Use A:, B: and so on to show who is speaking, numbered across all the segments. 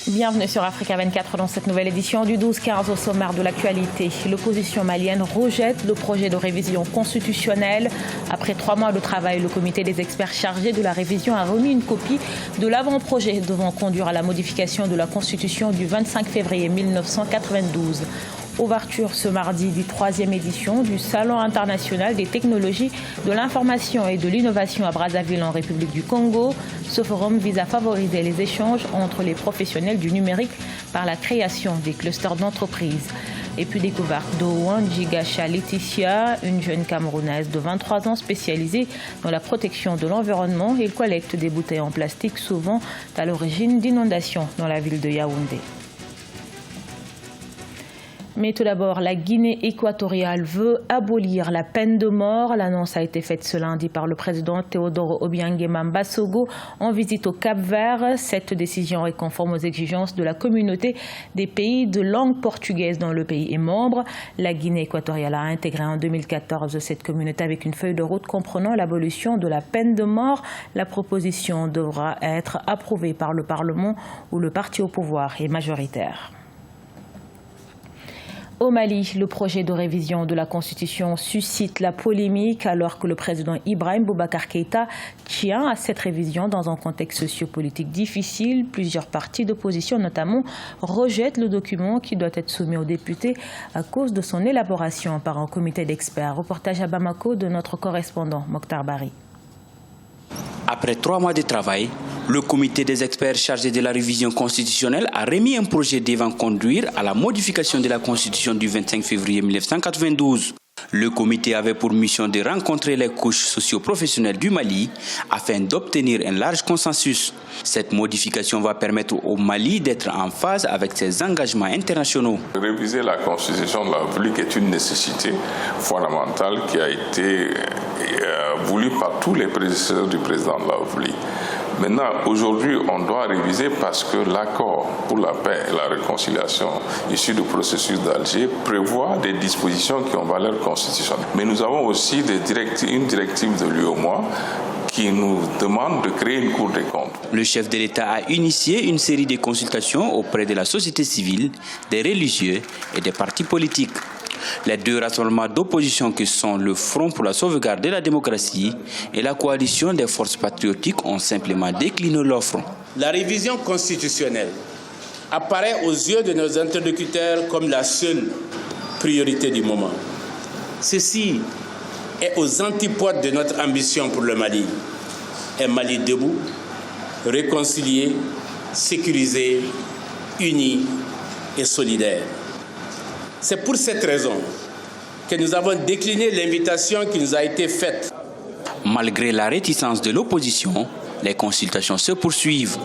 A: Bienvenue sur Africa 24 dans cette nouvelle édition du 12-15 au sommaire de l'actualité. L'opposition malienne rejette le projet de révision constitutionnelle. Après 3 mois de travail, le comité des experts chargé de la révision a remis une copie de l'avant-projet devant conduire à la modification de la Constitution du 25 février 1992. Ouverture ce mardi du 3e édition du Salon international des technologies de l'information et de l'innovation à Brazzaville en République du Congo. Ce forum vise à favoriser les échanges entre les professionnels du numérique par la création des clusters d'entreprises. Et puis découverte d'Owan Jigasha Laetitia, une jeune Camerounaise de 23 ans spécialisée dans la protection de l'environnement. Elle collecte des bouteilles en plastique souvent à l'origine d'inondations dans la ville de Yaoundé. Mais tout d'abord, la Guinée équatoriale veut abolir la peine de mort. L'annonce a été faite ce lundi par le président Théodore Obiangema Mbasogo en visite au Cap-Vert. Cette décision est conforme aux exigences de la communauté des pays de langue portugaise dont le pays est membre. La Guinée équatoriale a intégré en 2014 cette communauté avec une feuille de route comprenant l'abolition de la peine de mort. La proposition devra être approuvée par le Parlement où le parti au pouvoir est majoritaire. Au Mali, le projet de révision de la Constitution suscite la polémique alors que le président Ibrahim Boubacar Keïta tient à cette révision dans un contexte sociopolitique difficile. Plusieurs partis d'opposition notamment rejettent le document qui doit être soumis aux députés à cause de son élaboration par un comité d'experts. Reportage à Bamako de notre correspondant Mokhtar Bari.
B: Après 3 mois de travail, le comité des experts chargé de la révision constitutionnelle a remis un projet devant conduire à la modification de la Constitution du 25 février 1992. Le comité avait pour mission de rencontrer les couches socio-professionnelles du Mali afin d'obtenir un large consensus. Cette modification va permettre au Mali d'être en phase avec ses engagements internationaux.
C: Réviser la Constitution de la République est une nécessité fondamentale qui a été voulue par tous les prédécesseurs du président de la République. Maintenant, aujourd'hui, on doit réviser parce que l'accord pour la paix et la réconciliation issu du processus d'Alger prévoit des dispositions qui ont valeur constitutionnelle. Mais nous avons aussi une directive de l'UEMOA qui nous demande de créer une Cour des comptes.
B: Le chef de l'État a initié une série de consultations auprès de la société civile, des religieux et des partis politiques. Les 2 rassemblements d'opposition que sont le Front pour la sauvegarde de la démocratie et la coalition des forces patriotiques ont simplement décliné l'offre.
D: La révision constitutionnelle apparaît aux yeux de nos interlocuteurs comme la seule priorité du moment. Ceci est aux antipodes de notre ambition pour le Mali. Un Mali debout, réconcilié, sécurisé, uni et solidaire. C'est pour cette raison que nous avons décliné l'invitation qui nous a été faite.
B: Malgré la réticence de l'opposition, les consultations se poursuivent.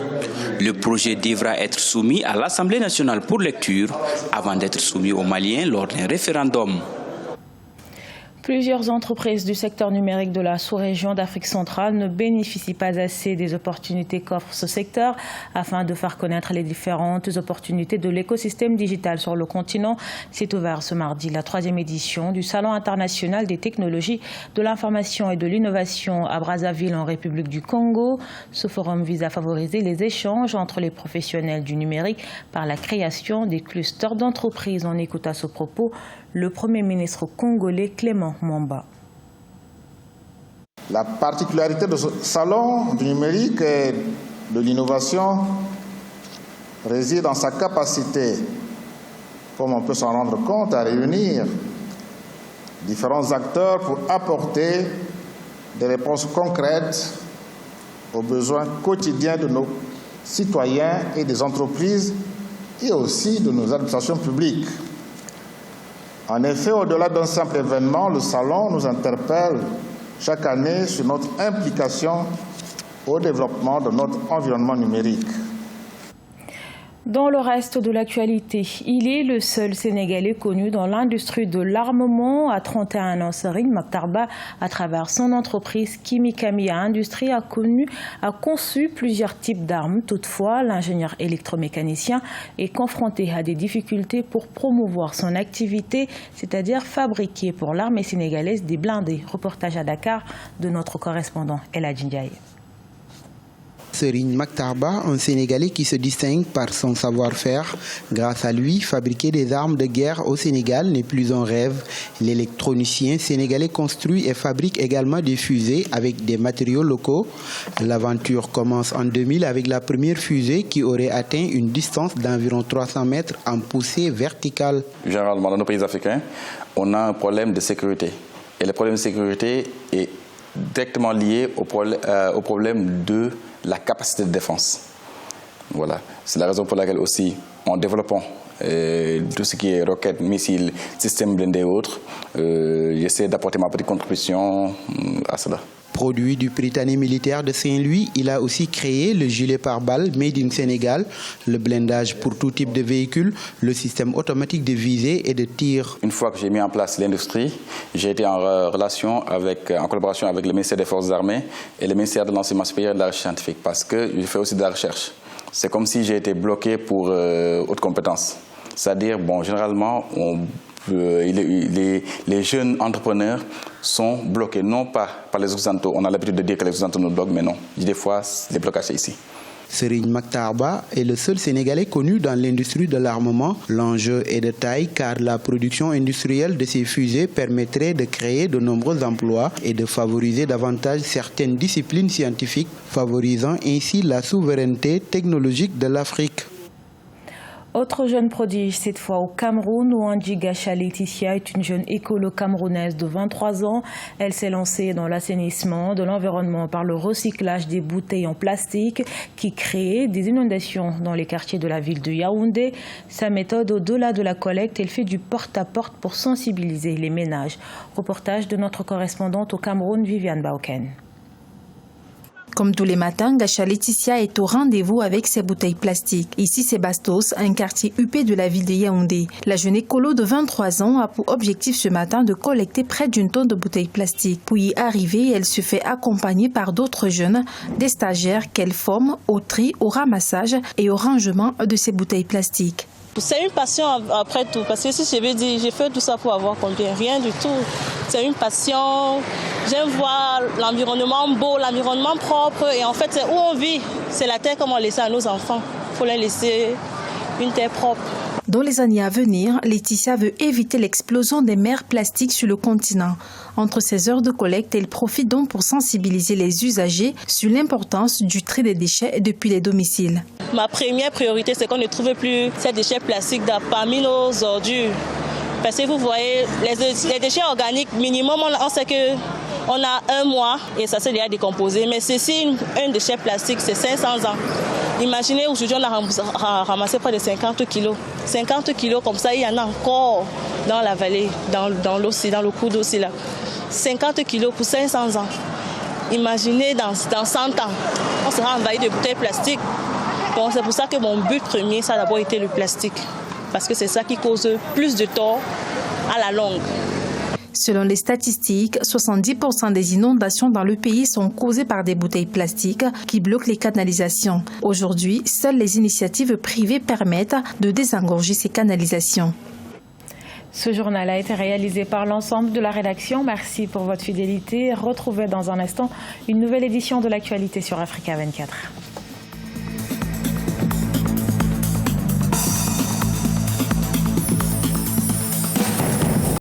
B: Le projet devra être soumis à l'Assemblée nationale pour lecture avant d'être soumis aux Maliens lors d'un référendum.
A: Plusieurs entreprises du secteur numérique de la sous-région d'Afrique centrale ne bénéficient pas assez des opportunités qu'offre ce secteur. Afin de faire connaître les différentes opportunités de l'écosystème digital sur le continent, s'est ouvert ce mardi la 3e édition du Salon international des technologies de l'information et de l'innovation à Brazzaville en République du Congo. Ce forum vise à favoriser les échanges entre les professionnels du numérique par la création des clusters d'entreprises. On écoute à ce propos le Premier ministre congolais Clément Mwamba.
E: La particularité de ce salon du numérique et de l'innovation réside dans sa capacité, comme on peut s'en rendre compte, à réunir différents acteurs pour apporter des réponses concrètes aux besoins quotidiens de nos citoyens et des entreprises et aussi de nos administrations publiques. En effet, au-delà d'un simple événement, le salon nous interpelle chaque année sur notre implication au développement de notre environnement numérique.
A: Dans le reste de l'actualité, il est le seul Sénégalais connu dans l'industrie de l'armement. À 31 ans, Serigne Maktarba, à travers son entreprise Kimikamiya Industrie, a conçu plusieurs types d'armes. Toutefois, l'ingénieur électromécanicien est confronté à des difficultés pour promouvoir son activité, c'est-à-dire fabriquer pour l'armée sénégalaise des blindés. Reportage à Dakar de notre correspondant El Hadji Ndiaye.
F: Serigne Maktarba, un Sénégalais qui se distingue par son savoir-faire. Grâce à lui, fabriquer des armes de guerre au Sénégal n'est plus un rêve. L'électronicien sénégalais construit et fabrique également des fusées avec des matériaux locaux. L'aventure commence en 2000 avec la première fusée qui aurait atteint une distance d'environ 300 mètres en poussée verticale.
G: Généralement, dans nos pays africains, on a un problème de sécurité. Et le problème de sécurité est directement lié au problème de la capacité de défense. Voilà. C'est la raison pour laquelle aussi, en développant tout ce qui est roquettes, missiles, systèmes blindés et autres, j'essaie d'apporter ma petite contribution à cela.
F: Produit du Prytanée militaire de Saint-Louis, il a aussi créé le gilet pare-balles Made in Sénégal, le blindage pour tout type de véhicule, le système automatique de visée et de tir.
G: Une fois que j'ai mis en place l'industrie, j'ai été en collaboration avec le ministère des Forces armées et le ministère de l'Enseignement supérieur et de la recherche scientifique, parce que je fais aussi de la recherche. C'est comme si j'ai été bloqué pour haute compétence. C'est-à-dire, bon, généralement, les jeunes entrepreneurs sont bloqués, non pas par les Occidentaux. On a l'habitude de dire que les Occidentaux nous bloquent, mais non. Des fois, les blocages, c'est ici.
F: Serigne Maktarba est le seul Sénégalais connu dans l'industrie de l'armement. L'enjeu est de taille car la production industrielle de ces fusées permettrait de créer de nombreux emplois et de favoriser davantage certaines disciplines scientifiques, favorisant ainsi la souveraineté technologique de l'Afrique.
A: Autre jeune prodige, cette fois au Cameroun, Ouandji Gacha Laetitia est une jeune écolo camerounaise de 23 ans. Elle s'est lancée dans l'assainissement de l'environnement par le recyclage des bouteilles en plastique qui créent des inondations dans les quartiers de la ville de Yaoundé. Sa méthode, au-delà de la collecte, elle fait du porte-à-porte pour sensibiliser les ménages. Reportage de notre correspondante au Cameroun, Viviane Baoken.
H: Comme tous les matins, Gacha Laetitia est au rendez-vous avec ses bouteilles plastiques. Ici, c'est Bastos, un quartier huppé de la ville de Yaoundé. La jeune écolo de 23 ans a pour objectif ce matin de collecter près d'une tonne de bouteilles plastiques. Pour y arriver, elle se fait accompagner par d'autres jeunes, des stagiaires qu'elle forme au tri, au ramassage et au rangement de ces bouteilles plastiques.
I: C'est une passion après tout, parce que si je vais dire, j'ai fait tout ça pour avoir combien? Rien du tout. C'est une passion. J'aime voir l'environnement beau, l'environnement propre. Et en fait, c'est où on vit. C'est la terre comme on laisse à nos enfants. Il faut leur laisser une terre propre.
H: Dans les années à venir, Laetitia veut éviter l'explosion des mers plastiques sur le continent. Entre ses heures de collecte, elle profite donc pour sensibiliser les usagers sur l'importance du tri des déchets depuis les domiciles.
I: Ma première priorité, c'est qu'on ne trouve plus ces déchets plastiques parmi nos ordures. Parce que vous voyez, les déchets organiques, minimum, on sait qu'on a 1 mois et ça s'est déjà décomposé. Mais ceci, un déchet plastique, c'est 500 ans. Imaginez, aujourd'hui, on a ramassé près de 50 kilos. 50 kilos comme ça, il y en a encore dans la vallée, dans l'eau, dans le cours d'eau aussi là. 50 kilos pour 500 ans. Imaginez dans 100 ans, on sera envahi de bouteilles plastiques. Donc c'est pour ça que mon but premier, ça a d'abord été le plastique. Parce que c'est ça qui cause plus de tort à la longue.
H: Selon les statistiques, 70% des inondations dans le pays sont causées par des bouteilles plastiques qui bloquent les canalisations. Aujourd'hui, seules les initiatives privées permettent de désengorger ces canalisations.
A: Ce journal a été réalisé par l'ensemble de la rédaction. Merci pour votre fidélité. Retrouvez dans un instant une nouvelle édition de l'actualité sur Africa 24.